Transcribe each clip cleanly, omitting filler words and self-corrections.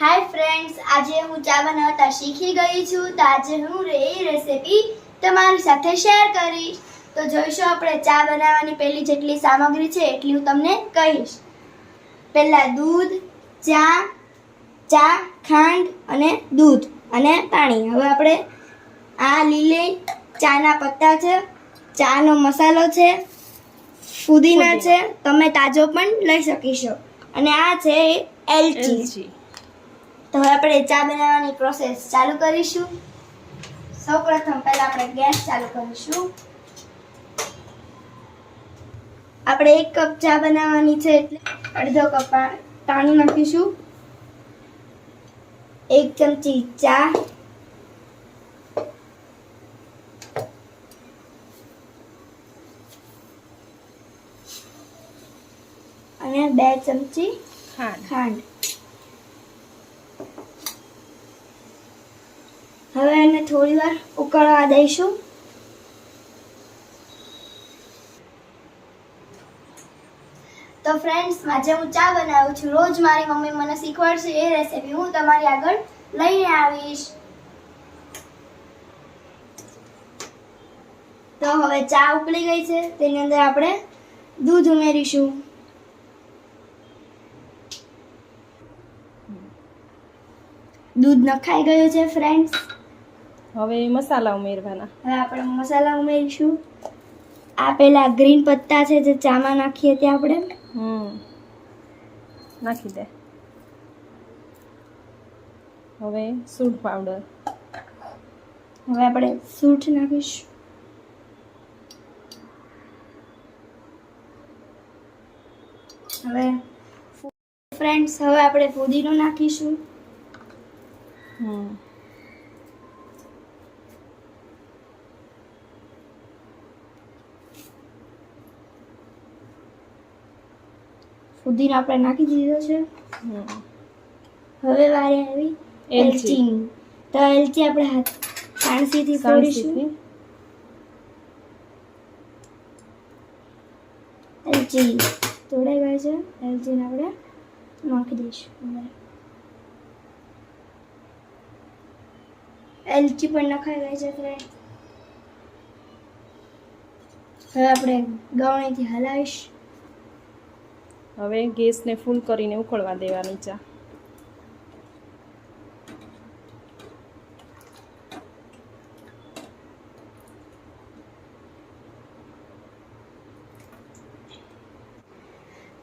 Hi friends, આજે હું ચા બનાવતા શીખી ગઈ છું. તો આજે હું એ રેસીપી તમારી સાથે શેર કરીશ. તો જોઈશું આપણે ચા બનાવવાની પહેલી જેટલી સામગ્રી છે એટલી હું તમને કહીશ. પહેલા દૂધ, ચા, ખાંડ અને દૂધ અને પાણી. હવે આપણે આ લીલી ચાના પત્તા છે, ચાનો મસાલો છે, ફુદીના છે, તમે તાજો પણ લઈ શકીશો અને આ છે એલચી. તો હવે આપણે ચા બનાવવાની પ્રોસેસ ચાલુ કરીશું. સૌપ્રથમ પહેલા આપણે ગેસ ચાલુ કરીશું. આપણે 1 કપ ચા બનાવવાની છે એટલે અડધો કપ પાણી નાખીશું. 1 ચમચી ચા, અને 2 ચમચી ખાંડ. હવે એને થોડી વાર ઉકળવા દઈશું. તો ફ્રેન્ડ્સ, આજે હું ચા બનાવું છું. રોજ મારી મમ્મી મને શીખવાડશે એ રેસીપી હું તમારી આગળ લઈને આવીશ. તો હવે ચા ઉકળી ગઈ છે, તેની અંદર આપણે દૂધ ઉમેરીશું. દૂધ નખાઈ ગયું છે ફ્રેન્ડ્સ. હવે મસાલા ઉમેરવાના. હવે આપણે મસાલા ઉમેરીશું. આ પેલા ગ્રીન પત્તા છે જે ચામાં નાખીએ તે આપણે નાખી દે. હવે સૂંઠ પાવડર. હવે આપણે સૂંઠ નાખીશું. હવે ફ્રેન્ડ્સ, હવે આપણે ફુદીનો નાખીશું. ફુદીનો આપણે નાખી દીધો છે. હવે વારે આવી એલચી. તો એલચી આપણે સાણસીથી ફોડીશું. એલચી તોડાઈ ગઈ છે. એલચીને આપણે નાખી દઈશું. એલચી પણ નખાઈ ગઈ છે ફ્રેન્ડ. હવે આપણે ગવણીથી હલાવીશ. હવે ગેસને ફૂલ કરીને ઉકળવા દેવાની ચા.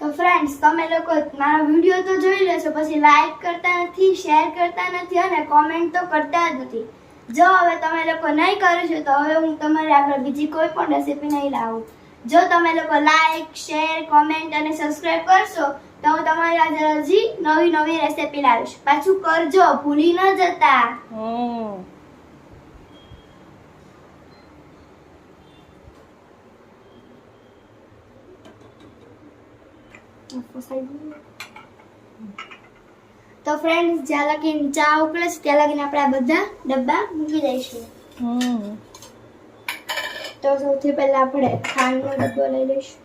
તો ફ્રેન્ડ્સ, તમે લોકો મારો વિડીયો તો જોઈ લેશો, પછી લાઈક કરતા નથી, શેર કરતા નથી અને કોમેન્ટ તો કરતા જ નથી. જો હવે તમે લોકો નહીં કરશો તો હવે હું તમારી આગળ બીજી કોઈ પણ રેસીપી નહીં લાવું. જો તમે લોકો લાઈક, શેર, કોમેન્ટ અને સબસ્ક્રાઇબ કરશો તો હું તમારી આગળ હજી નવી રેસીપી લાવીશ. પાછું કરજો, ભૂલી ન જતા. તો ફ્રેન્ડ્સ, જ્યાં લગીને ચા ઉકળે છે ત્યાં લગીને આપણે આ બધા ડબ્બા મૂકી દઈશું. તો સૌથી પહેલા આપણે ખાંડનો ડબ્બો લઈ લઈશું.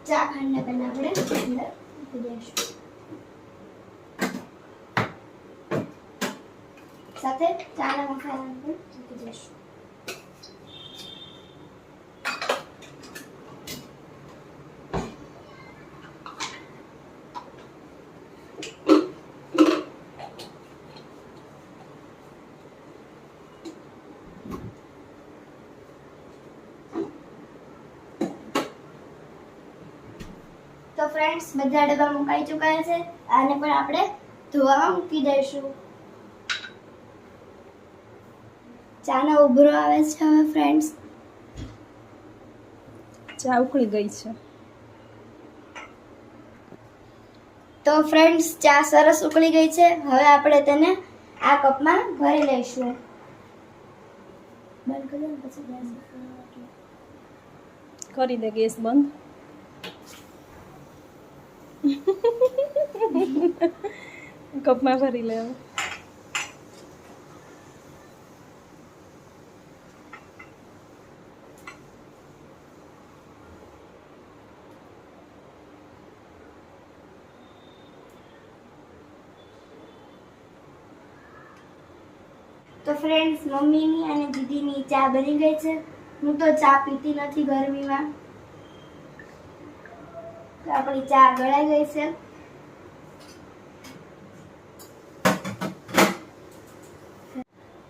ચા ખાંડને પહેલા આપણે અંદર મૂકી દઈશું. સાથે ચાના મસાલા પણ મૂકી દઈશું. તો ફ્રેન્ડ્સ, બધા ડબ્બા મુકાઈ ચૂક્યા છે. આને પણ આપણે ધોવામાં મૂકી દઈશું. ચાનો ઉભરો આવે છે. હવે ફ્રેન્ડ્સ, ચા ઉકળી ગઈ છે. તો ફ્રેન્ડ્સ, ચા સરસ ઉકળી ગઈ છે. હવે આપણે તેને આ કપમાં ભરી લઈશું. બંધ કરી દો પછી ગેસ કરી દે ગેસ બંધ. કપમાં ભરી લે. તો ફ્રેન્ડ્સ, મમ્મીની અને દીદીની ચા બની ગઈ છે. હું તો ચા પીતી નથી ગરમીમાં, તો આપણી ચા ગળાઈ ગઈ છે.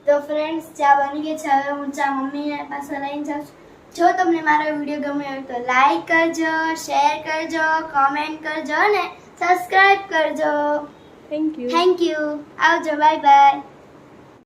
તો ફ્રેન્ડ્સ, ચા બની ગઈ છે. હવે હું ચા મમ્મીને પાસે લઈને જાઉં છું. જો તમને મારો વિડીયો ગમ્યો હોય તો લાઈક કરજો, શેર કરજો, કોમેન્ટ કરજો અને સબસ્ક્રાઇબ કરજો. Thank you. Thank you. આવજો. Bye by.